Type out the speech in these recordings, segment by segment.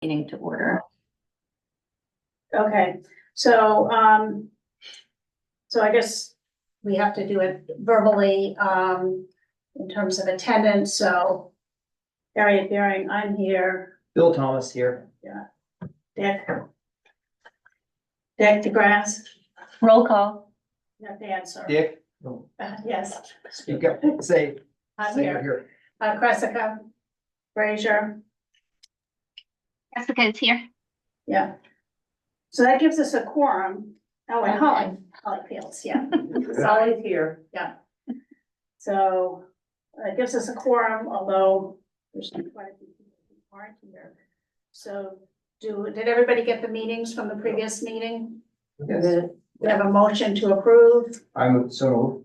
Meeting to order. Okay, so, so I guess we have to do it verbally, in terms of attendance, so Harriet Beering, I'm here, Bill Thomas here. Dick DeGrasse, Roll call. you have to answer. Dick, Yes, speak up, say I'm you're here, here. Cressica, Frazier, Jessica is here. yeah. So that gives us a quorum. Oh, and Holly Fields, yeah. Sally's here. Yeah. So it gives us a quorum, although there's quite a few people who aren't here. So did everybody get the meetings from the previous meeting? Yes. We have a motion to approve. I'm so.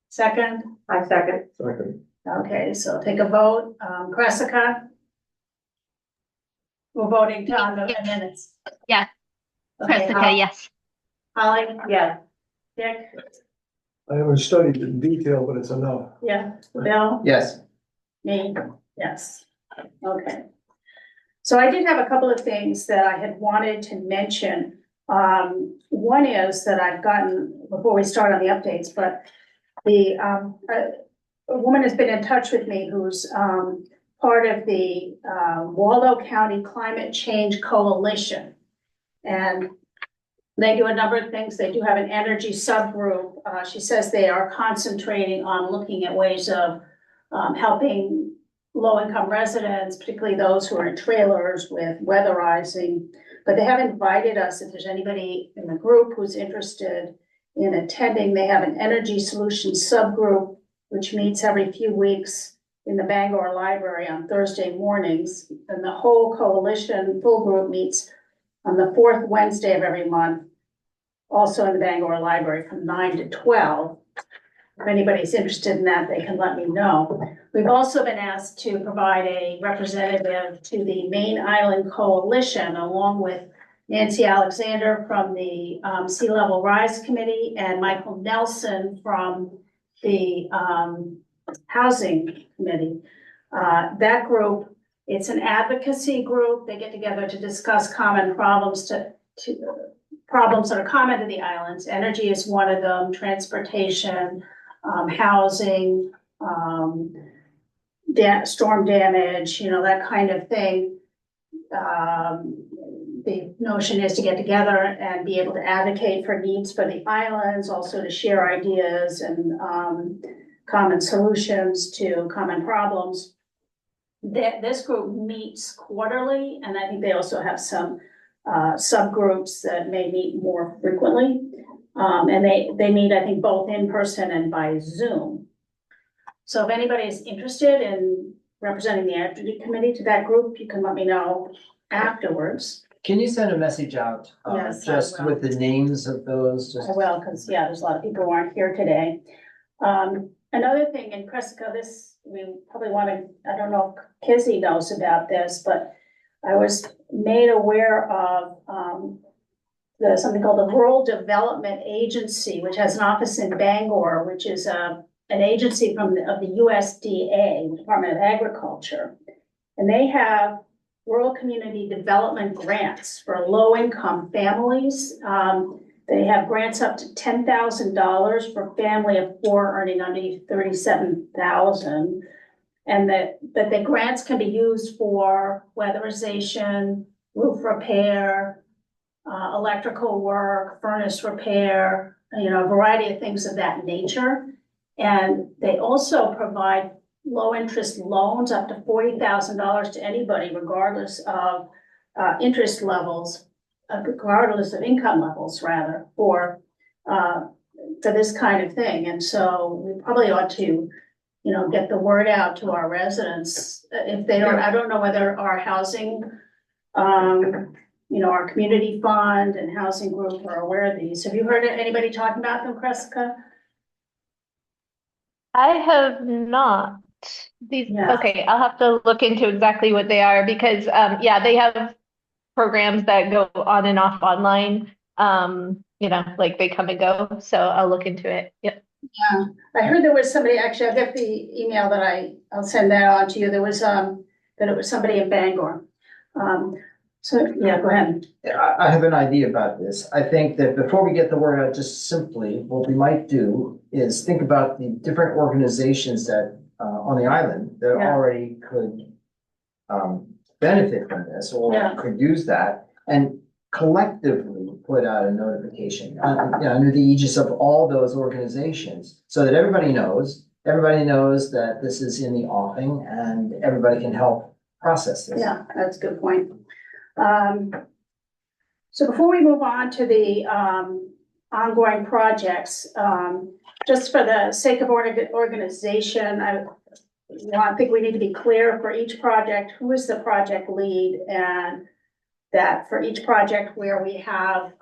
Second, I second. okay, so take a vote. Cressica? We're voting on the minutes. Yeah. Okay, Jessica, yes. Holly? Yeah. Dick? I haven't studied it in detail, but it's enough. Yeah. Bill? Yes. Me, yes, okay. So I did have a couple of things that I had wanted to mention. One is that I've gotten, before we start on the updates, but a woman has been in touch with me who's, part of the, Waldo County Climate Change Coalition. And they do a number of things. They do have an energy subgroup. She says they are concentrating on looking at ways of helping low-income residents, particularly those who are in trailers, with weatherizing. But they have invited us, if there's anybody in the group who's interested in attending. They have an energy solutions subgroup, which meets every few weeks in the Bangor Library on Thursday mornings. And the whole coalition, full group, meets on the fourth Wednesday of every month, also in the Bangor Library from 9 to 12. If anybody's interested in that, they can let me know. We've also been asked to provide a representative to the Main Island Coalition, along with Nancy Alexander from the Sea Level Rise Committee and Michael Nelson from the Housing Committee. That group, it's an advocacy group. They get together to discuss common problems problems that are common to the islands. Energy is one of them, transportation, housing, storm damage, that kind of thing. The notion is to get together and be able to advocate for needs for the islands, also to share ideas and common solutions to common problems. This group meets quarterly, and I think they also have some subgroups that may meet more frequently. And they meet, I think, both in person and by Zoom. So if anybody is interested in representing the Energy Committee to that group, you can let me know afterwards. Can you send a message out? Yes, I Just will. with the names of those, just. I will, because, yeah, there's a lot of people who aren't here today. Another thing in Cressica, this, we probably want to, I don't know if Kizzy knows about this, but I was made aware of there's something called the Rural Development Agency, which has an office in Bangor, which is an agency of the USDA, Department of Agriculture. And they have rural community development grants for low-income families. They have grants up to $10,000 for a family of 4 earning under $37,000. And that the grants can be used for weatherization, roof repair, electrical work, furnace repair, a variety of things of that nature. And they also provide low interest loans up to $40,000 to anybody, regardless of interest levels, regardless of income levels, rather, for this kind of thing. And so we probably ought to, get the word out to our residents. If they don't, I don't know whether our housing, our community fund and housing group are aware of these. Have you heard anybody talking about them, Cressica? I have not. These, Yeah. okay, I'll have to look into exactly what they are because, they have programs that go on and off online. Like they come and go. So I'll look into it. Yep. Yeah, I heard there was somebody, actually, I'll get the email that I'll send that on to you. There was, that it was somebody in Bangor. So, yeah, go ahead. I have an idea about this. I think that before we get the word out, just simply, what we might do is think about the different organizations that, on the island that Yeah. already could benefit from this or Yeah. could use that and collectively put out a notification under the aegis of all those organizations so that everybody knows that this is in the offing and everybody can help process this. Yeah, that's a good point. So before we move on to the ongoing projects, just for the sake of organization, I think we need to be clear for each project, who is the project lead, and that for each project where we have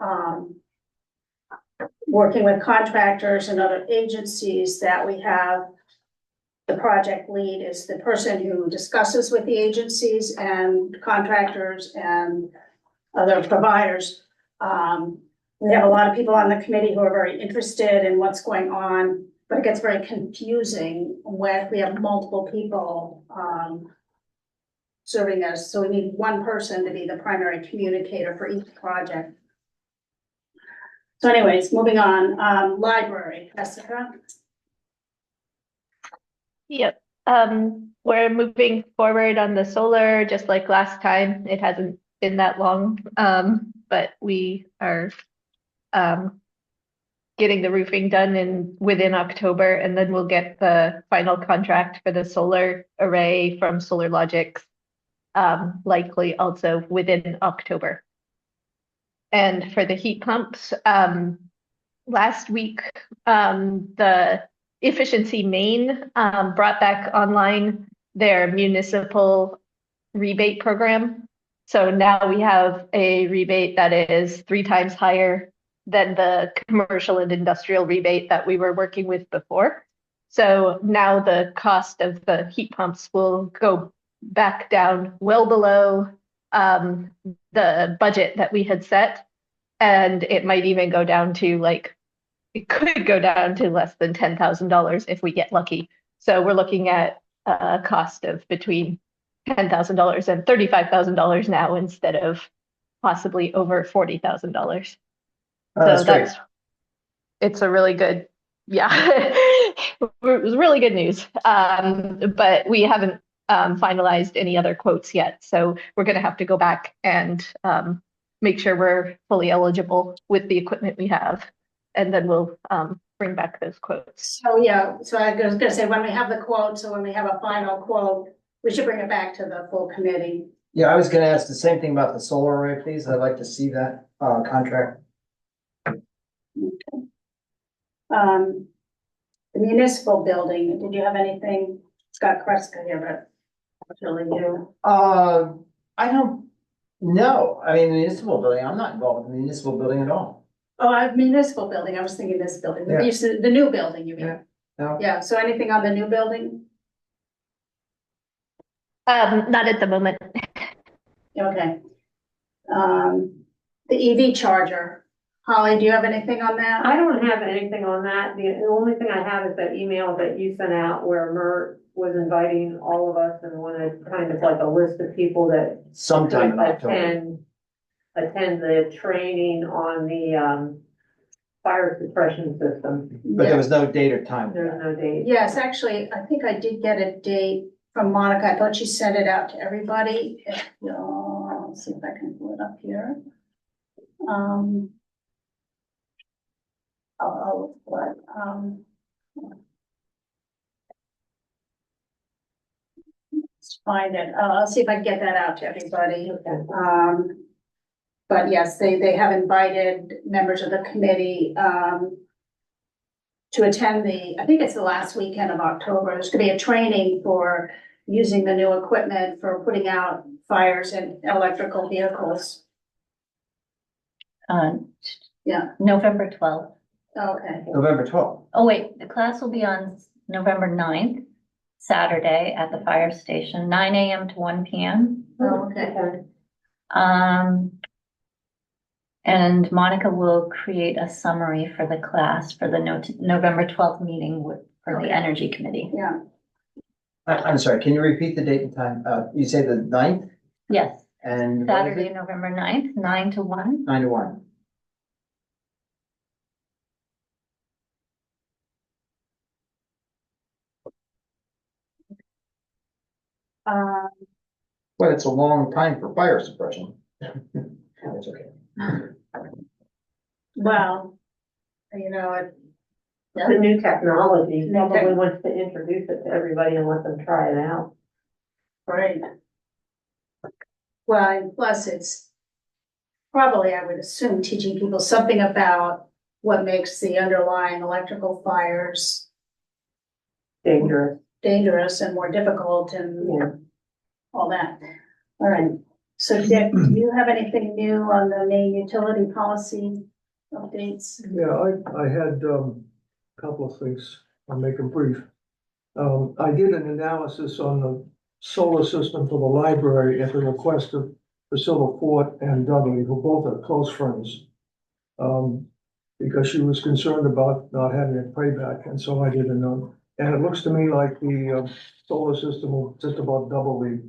working with contractors and other agencies, that we have the project lead is the person who discusses with the agencies and contractors and other providers. We have a lot of people on the committee who are very interested in what's going on, but it gets very confusing when we have multiple people serving us. So we need one person to be the primary communicator for each project. So anyways, moving on, library, Jessica. Yep, we're moving forward on the solar, just like last time. It hasn't been that long, but we are getting the roofing done within October, and then we'll get the final contract for the solar array from Solar Logics, likely also within October. And for the heat pumps, last week, the Efficiency Maine brought back online their municipal rebate program. So now we have a rebate that is 3 times higher than the commercial and industrial rebate that we were working with before. So now the cost of the heat pumps will go back down well below the budget that we had set. And it might even go down to it could go down to less than $10,000 if we get lucky. So we're looking at a cost of between $10,000 and $35,000 now instead of possibly over $40,000. That's great. It's a really good, yeah, it was really good news. But we haven't finalized any other quotes yet. So we're going to have to go back and make sure we're fully eligible with the equipment we have. And then we'll bring back those quotes. So, yeah, so I was gonna say, when we have the quote, so when we have a final quote, we should bring it back to the full committee. Yeah, I was gonna ask the same thing about the solar array, please. I'd like to see that contract. The municipal building, did you have anything? Scott Kreska here, but what's really you? I don't know. I mean, the municipal building, I'm not involved in the municipal building at all. Oh, municipal building, I was thinking this building, Yeah. the new building, you mean? Yeah. No. Yeah, so anything on the new building? Not at the moment. Okay. The EV charger, Holly, do you have anything on that? I don't have anything on that. The only thing I have is that email that you sent out where Mert was inviting all of us and wanted kind of like a list of people that Sometime in could October. attend the training on the fire suppression system. But there was no date or time. There's no date. Yes, actually, I think I did get a date from Monica. I thought she sent it out to everybody. Let's see if I can pull it up here. Let's find it. I'll see if I can get that out to everybody. Okay. But yes, they have invited members of the committee, to attend I think it's the last weekend of October. There's gonna be a training for using the new equipment for putting out fires in electrical vehicles. Yeah. November 12th. Okay, November 12th. Oh, wait, the class will be on November 9th, Saturday at the fire station, 9 a.m. to 1 p.m. oh, okay. And Monica will create a summary for the class for the November 12th meeting for the Okay. Energy Committee. Yeah, I'm sorry, can you repeat the date and time? You say the 9th? Yes, And what is Saturday, it? November 9th, 9 to 1. 9 to 1. Uh, But it's a long time for fire suppression. That's okay. well, you know, It's a new technology, New probably tech- wants to introduce it to everybody and let them try it out. right. Well, and plus it's probably, I would assume, teaching people something about what makes the underlying electrical fires Dangerous, dangerous and more difficult and yeah. all that. All right, so Dick, do you have anything new on the main utility policy updates? Yeah, I had, a couple of things. I'll make them brief. I did an analysis on the solar system for the library at the request of Priscilla Fort and Dudley, who both are close friends. Because she was concerned about not having a payback, and so I did a note. And it looks to me like the, solar system will just about double the,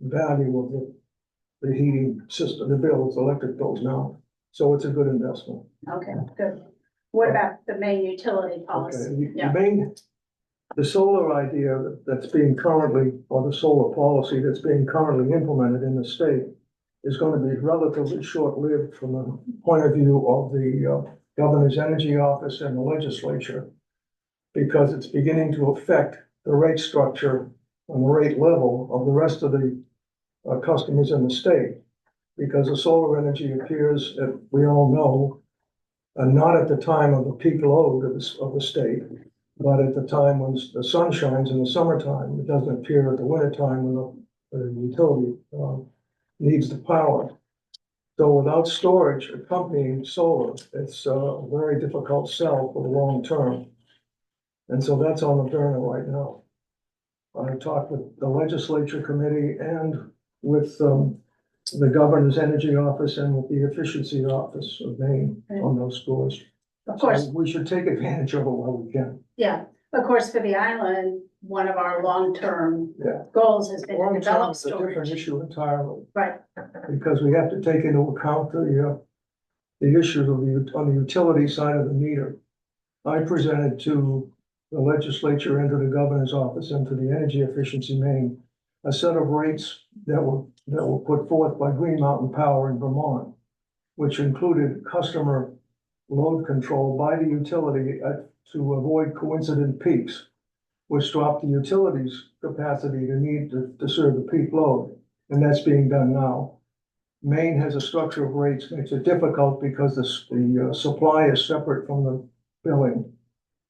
value of the heating system, the bills, electric bills now. So it's a good investment. Okay, good. What about the main utility Okay, policy? the Yeah, main, the solar idea that's being currently, or the solar policy that's being currently implemented in the state is going to be relatively short-lived from the point of view of the governor's energy office and the legislature, because it's beginning to affect the rate structure and the rate level of the rest of the customers in the state. Because the solar energy appears, we all know, not at the time of the peak load of the state, but at the time when the sun shines in the summertime. It doesn't appear at the wintertime when the utility needs the power. So without storage accompanying solar, it's a very difficult sell for the long term. And so that's on the burner right now. I talked with the legislature committee and with the governor's energy office and with the efficiency office of Maine on those scores. of course, So we should take advantage of it while we can. yeah. Of course, for the island, one of our long-term Yeah. goals has been to Long-term develop is a different storage. issue entirely, Right, because we have to take into account the issues of on the utility side of the meter. I presented to the legislature and to the governor's office and to the Energy Efficiency Maine a set of rates that were put forth by Green Mountain Power in Vermont, which included customer load control by the utility to avoid coincident peaks, which dropped the utility's capacity to need to serve the peak load, and that's being done now. Maine has a structure of rates, makes it difficult because the supply is separate from the billing,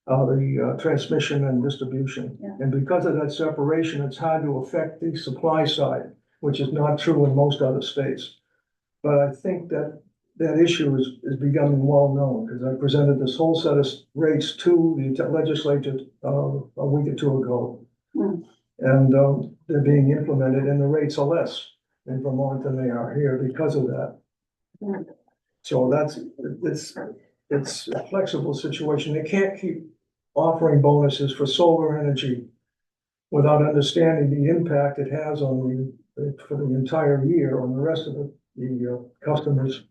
the transmission and distribution. Yeah. And because of that separation, it's hard to affect the supply side, which is not true in most other states. But I think that issue is becoming well known, because I presented this whole set of rates to the legislature a week or two ago. Hmm. And they're being implemented, and the rates are less in Vermont than they are here because of that. Hmm. So it's a flexible situation. They can't keep offering bonuses for solar energy without understanding the impact it has on for the entire year on the rest of the customers.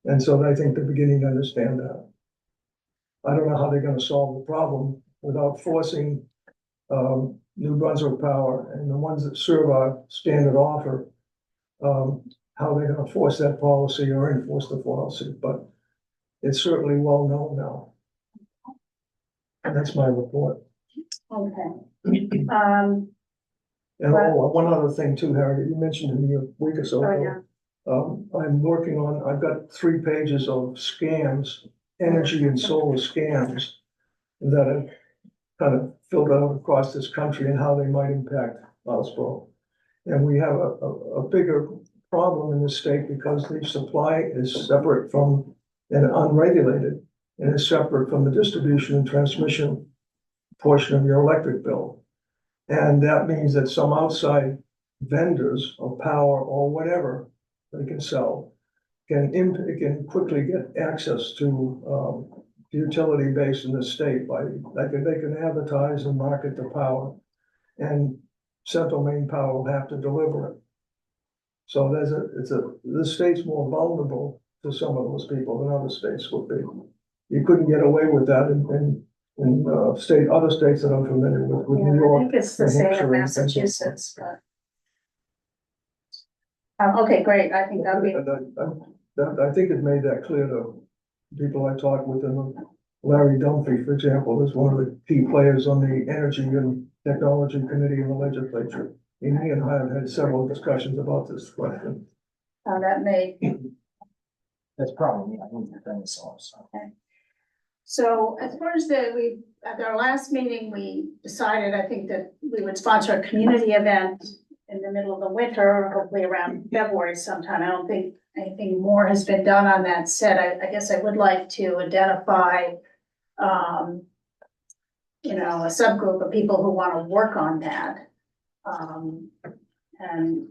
And so I think they're beginning to understand that. I don't know how they're gonna solve the problem without forcing New Brunswick Power and the ones that serve our standard offer, how they're gonna force that policy or enforce the policy, but it's certainly well known now. And that's my report. okay. And one other thing too, Harry, you mentioned to me a week or so Oh, ago. yeah. I've got 3 pages of scans, energy and solar scans that have kind of filled out across this country and how they might impact Loudsborough. And we have a bigger problem in the state because the supply is separate from and unregulated and is separate from the distribution and transmission portion of your electric bill. And that means that some outside vendors of power or whatever they can sell can quickly get access to the utility base in the state by they can advertise and market the power, and Central Maine Power will have to deliver it. So this state's more vulnerable to some of those people than other states would be. You couldn't get away with that in other states that I'm familiar with Yeah, New I York. think it's the New same Hampshire, in and- Massachusetts, but. Okay, great, I think that'll be, And I think it made that clear to people I talked with, and Larry Dunphy, for example, is one of the key players on the Energy and Technology Committee in the legislature. And he and I have had several discussions about this question. that may, That's probably, I think, the dinosaur, so. so as far as at our last meeting, we decided, I think, that we would sponsor a community event in the middle of the winter, hopefully around February sometime. I don't think anything more has been done on that set. I guess I would like to identify, a subgroup of people who want to work on that. And,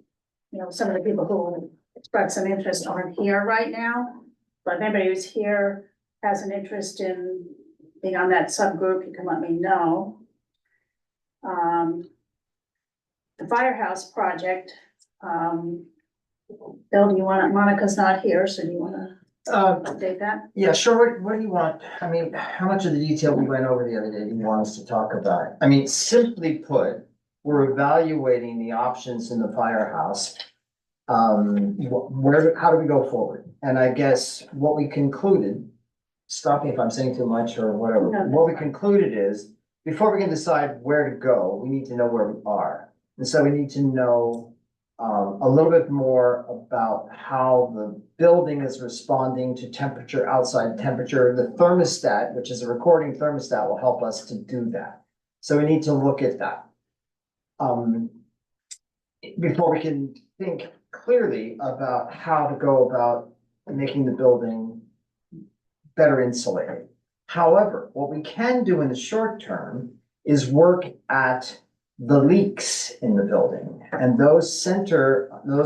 some of the people who expressed some interest aren't here right now. But if anybody who's here has an interest in being on that subgroup, you can let me know. The firehouse project, Bill, do you want, Monica's not here, so do you wanna update that? Yeah, sure. What do you want? I mean, how much of the detail we went over the other day do you want us to talk about? I mean, simply put, we're evaluating the options in the firehouse. How do we go forward? And I guess what we concluded, stop me if I'm saying too much or whatever. No, that's What we fine. concluded is, before we can decide where to go, we need to know where we are. And so we need to know a little bit more about how the building is responding to temperature, outside temperature. The thermostat, which is a recording thermostat, will help us to do that. So we need to look at that. Before we can think clearly about how to go about making the building better insulated. However, what we can do in the short term is work at the leaks in the building. And those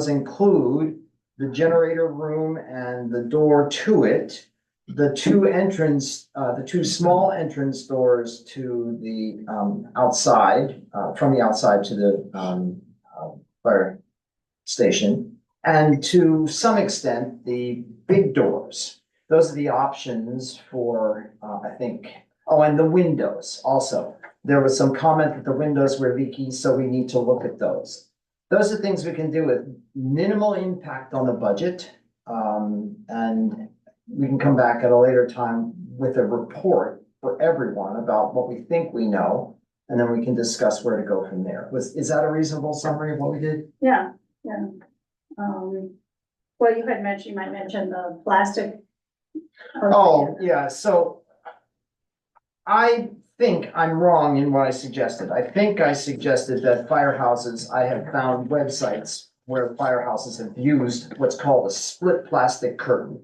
include the generator room and the door to it, the two small entrance doors to the outside, from the outside to the fire station, and to some extent, the big doors. Those are the options for, I think, and the windows also. There was some comment that the windows were leaky, so we need to look at those. Those are things we can do with minimal impact on the budget. And we can come back at a later time with a report for everyone about what we think we know, and then we can discuss where to go from there. Is that a reasonable summary of what we did? Yeah. Well, you had mentioned, you might mention the plastic. Oh, yeah, so I think I'm wrong in what I suggested. I think I suggested that firehouses, I have found websites where firehouses have used what's called a split plastic curtain.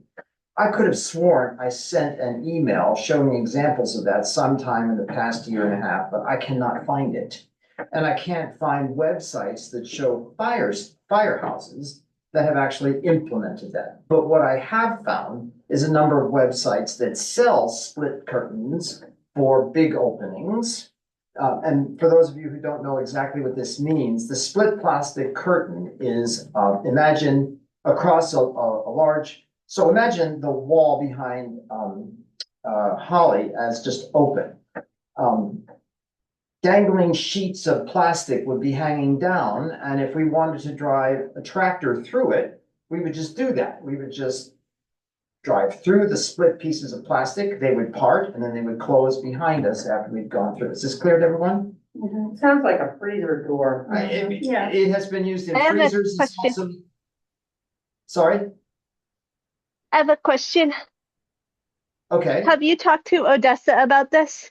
I could have sworn I sent an email showing examples of that sometime in the past year and a half, but I cannot find it. And I can't find websites that show firehouses that have actually implemented that. But what I have found is a number of websites that sell split curtains for big openings. And for those of you who don't know exactly what this means, the split plastic curtain is, imagine across a large, so imagine the wall behind Holly as just open. Dangling sheets of plastic would be hanging down, and if we wanted to drive a tractor through it, we would just do that. We would just drive through the split pieces of plastic, they would part, and then they would close behind us after we'd gone through. Is this clear to everyone? Mhm. Sounds like a freezer door. Yeah. It has been used in I have a freezers. It's question. also- Sorry? I have a question. Okay. Have you talked to Odessa about this?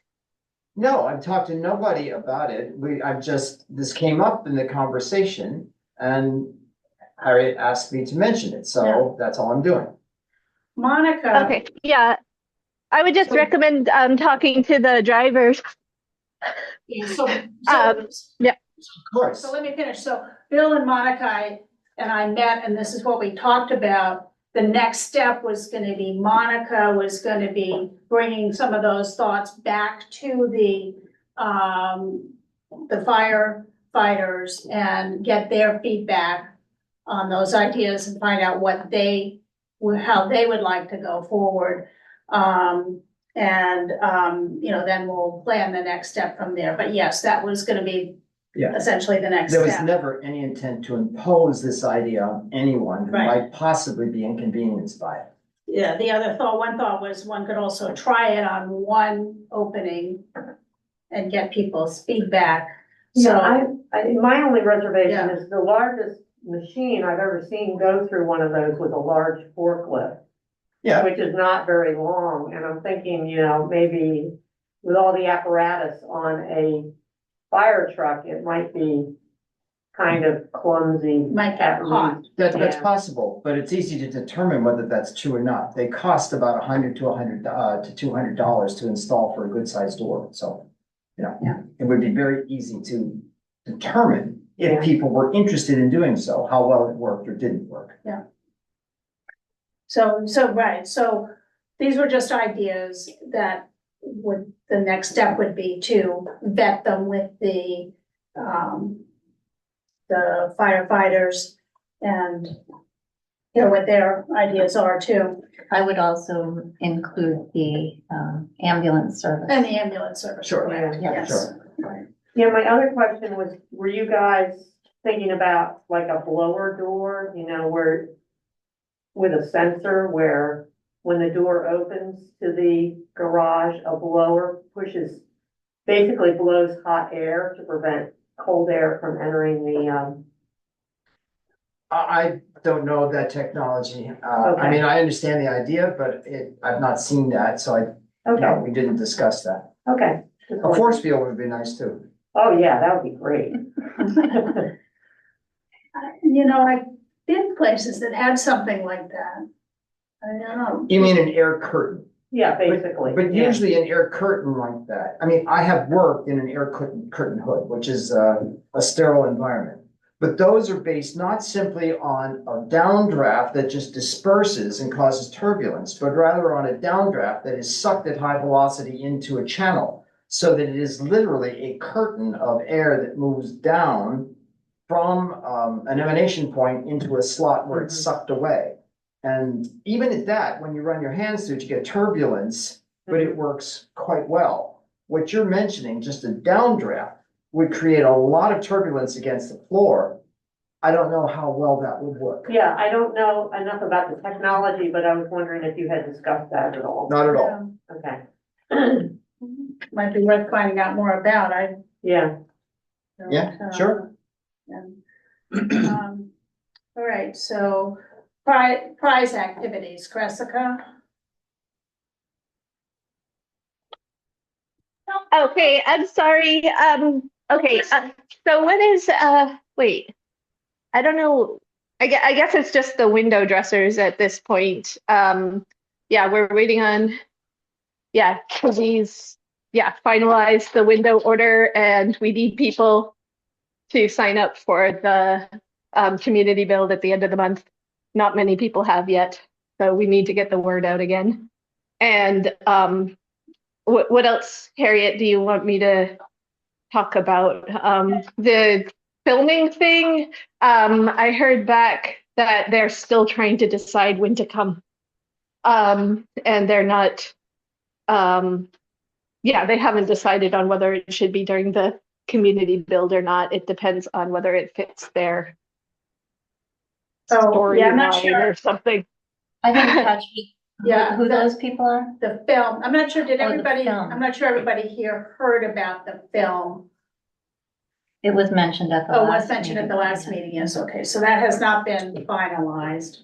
No, I've talked to nobody about it. This came up in the conversation and Harriet asked me to mention it, so that's all I'm doing. Monica. Okay, yeah. I would just So- recommend talking to the drivers. Yeah, So, Of course. so let me finish. So Bill and Monica and I met, and this is what we talked about. The next step was gonna be Monica was gonna be bringing some of those thoughts back to the firefighters and get their feedback on those ideas and find out how they would like to go forward. Then we'll plan the next step from there. But yes, that was gonna be Yeah. essentially the next There was step. never any intent to impose this idea on anyone who Right. might possibly be inconvenienced by it. Yeah, one thought was one could also try it on one opening and get people's feedback. So, My only reservation Yeah. is the largest machine I've ever seen go through one of those with a large forklift. Yeah. Which is not very long, and I'm thinking, maybe with all the apparatus on a fire truck, it might be kind of clumsy. might get at caught. least. That's Yeah. possible, but it's easy to determine whether that's true or not. They cost about $100 to $200 to install for a good sized door, so. Yeah. It would be very easy to determine Yeah. if people were interested in doing so, how well it worked or didn't work. So these were just ideas that the next step would be to vet them with the firefighters and hear what their ideas are too, I would also include the ambulance service. and the ambulance service. Sure. correct, Yeah, yes. sure. Right. Yeah, my other question was, were you guys thinking about like a blower door, where with a sensor where when the door opens to the garage, a blower basically blows hot air to prevent cold air from entering the, I don't know that technology. I Okay. mean, I understand the idea, but I've not seen that, so no, okay, we didn't discuss that. okay. A force field would be nice too. Oh, yeah, that would be great. I've been places that had something like that. I don't know. You mean an air curtain? Yeah, basically. But yeah. usually an air curtain like that, I mean, I have worked in an air curtain hood, which is a sterile environment. But those are based not simply on a downdraft that just disperses and causes turbulence, but rather on a downdraft that is sucked at high velocity into a channel. So that it is literally a curtain of air that moves down from an emanation point into a slot where it's sucked away. And even at that, when you run your hands through it, you get turbulence, but it works quite well. What you're mentioning, just a downdraft, would create a lot of turbulence against the floor. I don't know how well that would work. Yeah, I don't know enough about the technology, but I was wondering if you had discussed that at all. Not at all. Okay. Might be worth finding out more about. Yeah, Yeah, sure. All right, so prize activities, Cressica? Okay, I'm sorry. Okay, so what is, wait, I don't know. I guess it's just the window dressers at this point. Yeah, we're waiting on, please, finalize the window order, and we need people to sign up for the community build at the end of the month. Not many people have yet, so we need to get the word out again. And what else, Harriet, do you want me to talk about? The filming thing, I heard back that they're still trying to decide when to come. And they're not, they haven't decided on whether it should be during the community build or not. It depends on whether it fits their I'm not storyline sure. or something. I didn't catch Yeah, who those people are. The film, I'm not sure, the film. I'm not sure everybody here heard about the film. It was mentioned at the Oh, last was mentioned at the meeting. last meeting, yes, okay, so that has not been finalized.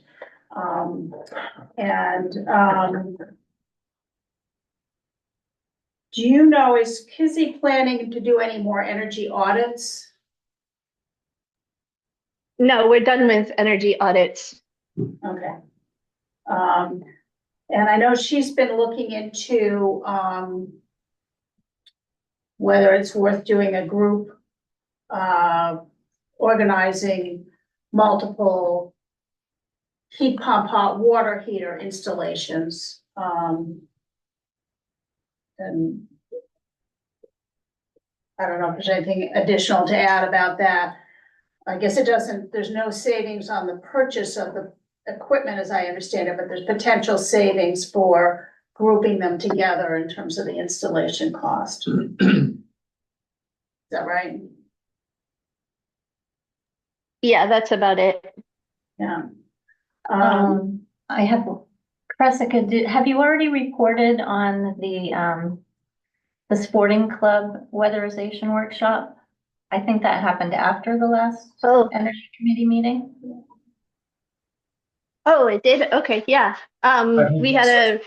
Do you know, is Kizzy planning to do any more energy audits? No, we're done with energy audits. Okay. And I know she's been looking into, whether it's worth doing a group, organizing multiple heat pump hot water heater installations. And I don't know if there's anything additional to add about that. I guess it doesn't, there's no savings on the purchase of the equipment, as I understand it, but there's potential savings for grouping them together in terms of the installation cost. Is that right? Yeah, that's about it. Yeah. I have, Cressica, have you already reported on the sporting club weatherization workshop? I think that happened after the last Oh, energy committee meeting. oh, it did? Okay, yeah. We had a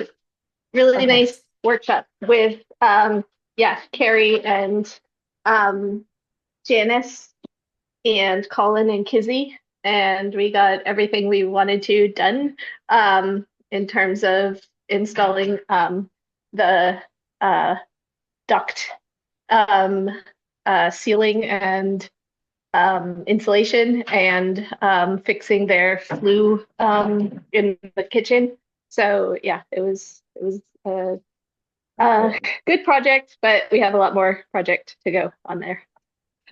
really Okay. nice workshop with, yeah, Carrie and, Janice and Colin and Kizzy. And we got everything we wanted to done, in terms of installing, the, duct, um, ceiling and insulation and fixing their flue in the kitchen. So yeah, it was a good project, but we have a lot more project to go on there.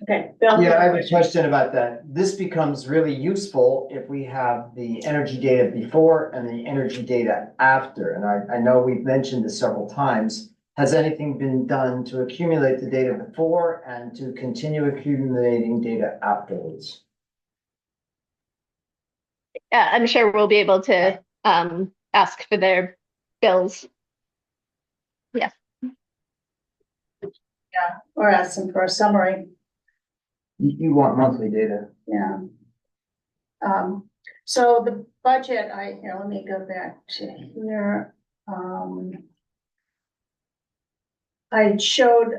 Okay. Bill? Yeah, I have a question about that. This becomes really useful if we have the energy data before and the energy data after. And I know we've mentioned this several times. Has anything been done to accumulate the data before and to continue accumulating data afterwards? Yeah, I'm sure we'll be able to ask for their bills. Yeah. Or ask them for a summary, You want monthly data. yeah. So the budget, let me go back to here. I showed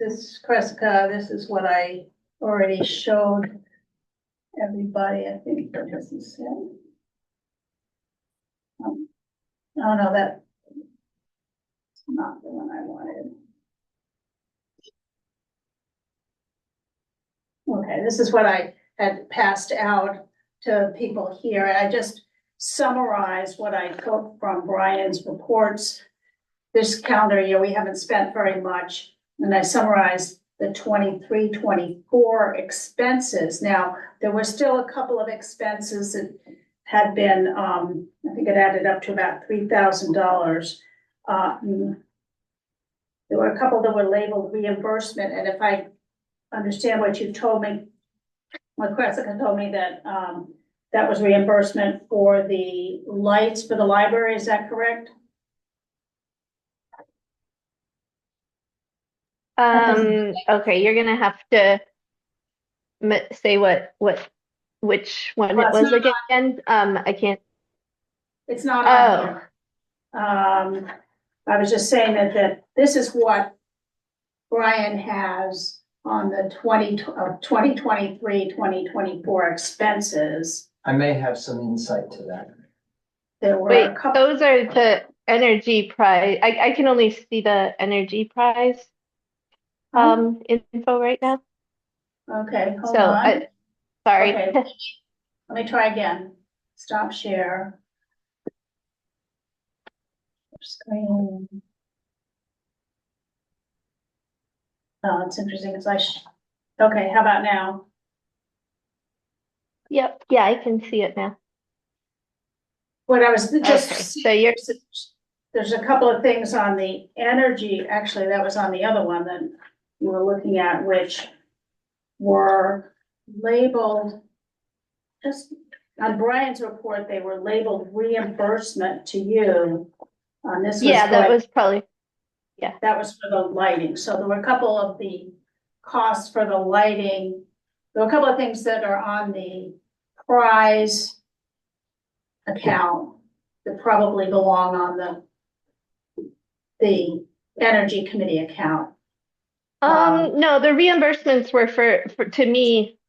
this, Cressica, this is what I already showed everybody, I think, that doesn't say. Oh, no, that's not the one I wanted. Okay, this is what I had passed out to people here. I just summarized what I took from Brian's reports. This calendar year, we haven't spent very much, and I summarized the 23-24 expenses. Now, there were still a couple of expenses that had been, I think it added up to about $3,000. There were a couple that were labeled reimbursement, and if I understand what you told me, what Cressica told me that, that was reimbursement for the lights for the library, is that correct? Okay, you're gonna have to say which one Well, it it's was not again. I can't. It's not on here. I was just saying that this is what Brian has on the 2023, 2024 expenses. I may have some insight to that. There were Wait, a couple, those are the energy prize. I can only see the energy prize info right now. okay, hold So on. sorry. Okay, let me try again. Stop share. Screen. Oh, it's interesting, because okay, how about now? Yep, yeah, I can see it now. What I was Okay, just, so you're there's a couple of things on the energy, actually, that was on the other one that you were looking at, which were labeled, just on Brian's report, they were labeled reimbursement to you. This was yeah, that like, was probably that was for the lighting, so there were a couple of the costs for the lighting. There were a couple of things that are on the prize account that probably belong on the energy committee account. no, the reimbursements were for to me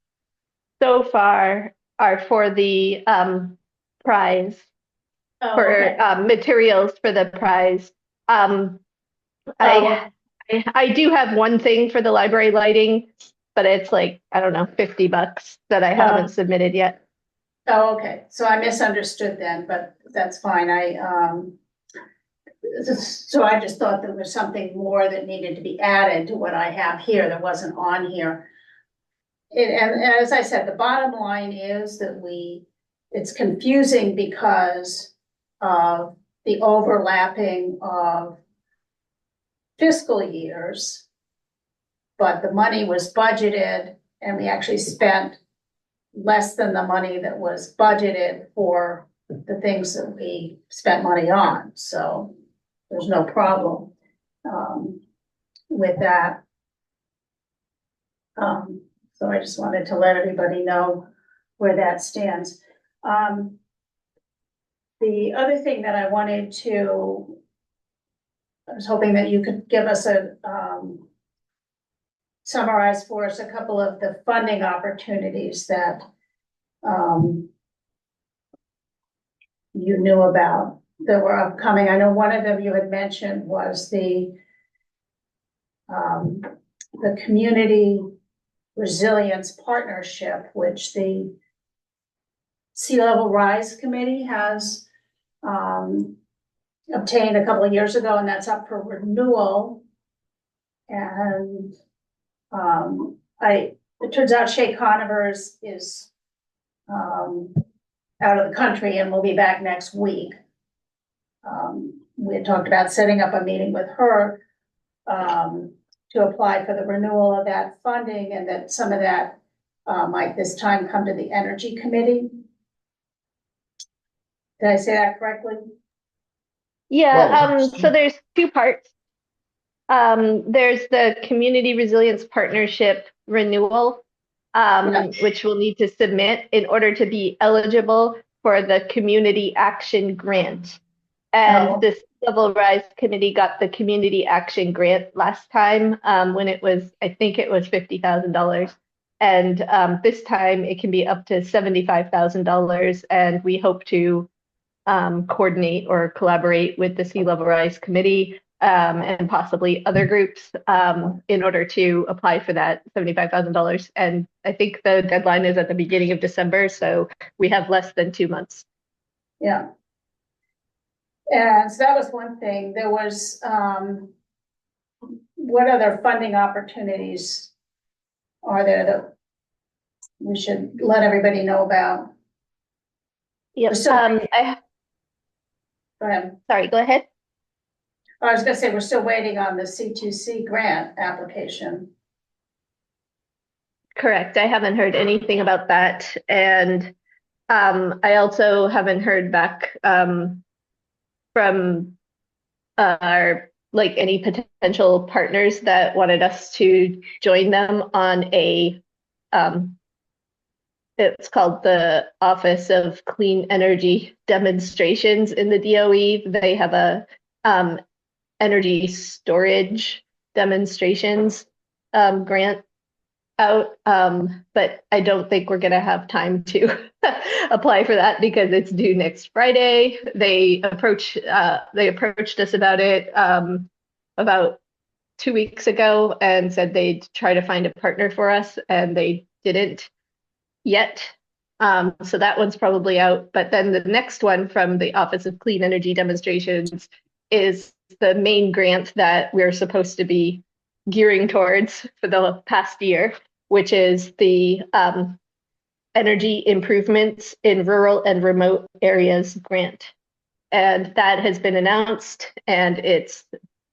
so far are for the prize Oh, for okay. materials for the prize. Oh, I do have one thing for the library lighting, but it's like, I don't know, $50 that I haven't submitted yet. oh, okay, so I misunderstood then, but that's fine, so I just thought there was something more that needed to be added to what I have here that wasn't on here. and as I said, the bottom line is that it's confusing because of the overlapping of fiscal years. But the money was budgeted and we actually spent less than the money that was budgeted for the things that we spent money on, so there's no problem with that. So I just wanted to let everybody know where that stands. The other thing that I wanted to, I was hoping that you could give us summarize for us a couple of the funding opportunities that you knew about that were upcoming. I know one of them you had mentioned was the Community Resilience Partnership, which the Sea Level Rise Committee has obtained a couple of years ago, and that's up for renewal. And it turns out Shay Conivers is out of the country and will be back next week. We had talked about setting up a meeting with her to apply for the renewal of that funding, and that some of that might this time come to the Energy Committee. Did I say that correctly? Yeah, Well, so there's two parts. There's the Community Resilience Partnership renewal, which we'll need to submit in order to be eligible for the Community Action Grant. And the Sea Level Rise Committee got the Community Action Grant last time, when it was, I think it was $50,000. And this time it can be up to $75,000, and we hope to coordinate or collaborate with the Sea Level Rise Committee and possibly other groups in order to apply for that $75,000. And I think the deadline is at the beginning of December, so we have less than 2 months. Yeah. And so that was one thing. There was, what other funding opportunities are there that we should let everybody know about? Yep. Go ahead. Sorry, go ahead. I was gonna say, we're still waiting on the C2C grant application. Correct. I haven't heard anything about that. And I also haven't heard back from our any potential partners that wanted us to join them on a it's called the Office of Clean Energy Demonstrations in the DOE. They have a energy storage demonstrations grant out, but I don't think we're gonna have time to apply for that because it's due next Friday. They approached us about it about 2 weeks ago and said they'd try to find a partner for us, and they didn't yet. So that one's probably out. But then the next one from the Office of Clean Energy Demonstrations is the main grant that we're supposed to be gearing towards for the past year, which is the Energy Improvements in Rural and Remote Areas grant. And that has been announced, and it's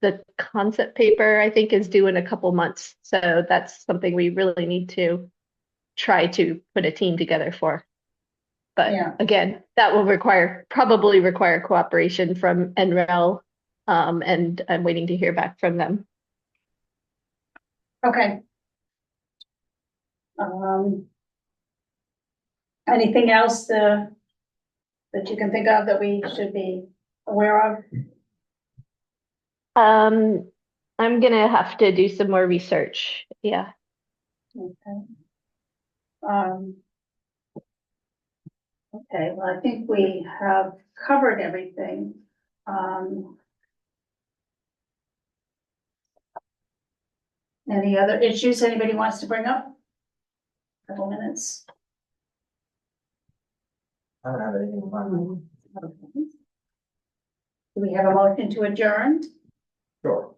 the concept paper, I think, is due in a couple months. So that's something we really need to try to put a team together for. But again, that will probably require cooperation from NREL, and I'm waiting to hear back from them. Okay. Anything else that you can think of that we should be aware of? I'm gonna have to do some more research. Yeah. Okay. Okay, well, I think we have covered everything. Any other issues anybody wants to bring up? Couple minutes. I don't have anything in mind. Okay. Do we have a motion to adjourn? Sure.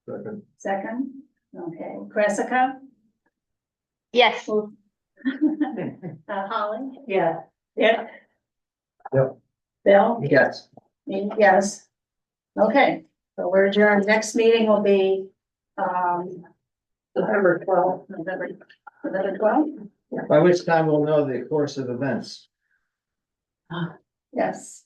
Second. Second? Okay, Jessica, Yes. Holly? Yeah. Yeah. Yep. Bill? Yes. Me, yes. Okay, so we're adjourned. Next meeting will be, November 12th. November 12th? By which time we'll know the course of events. Yes.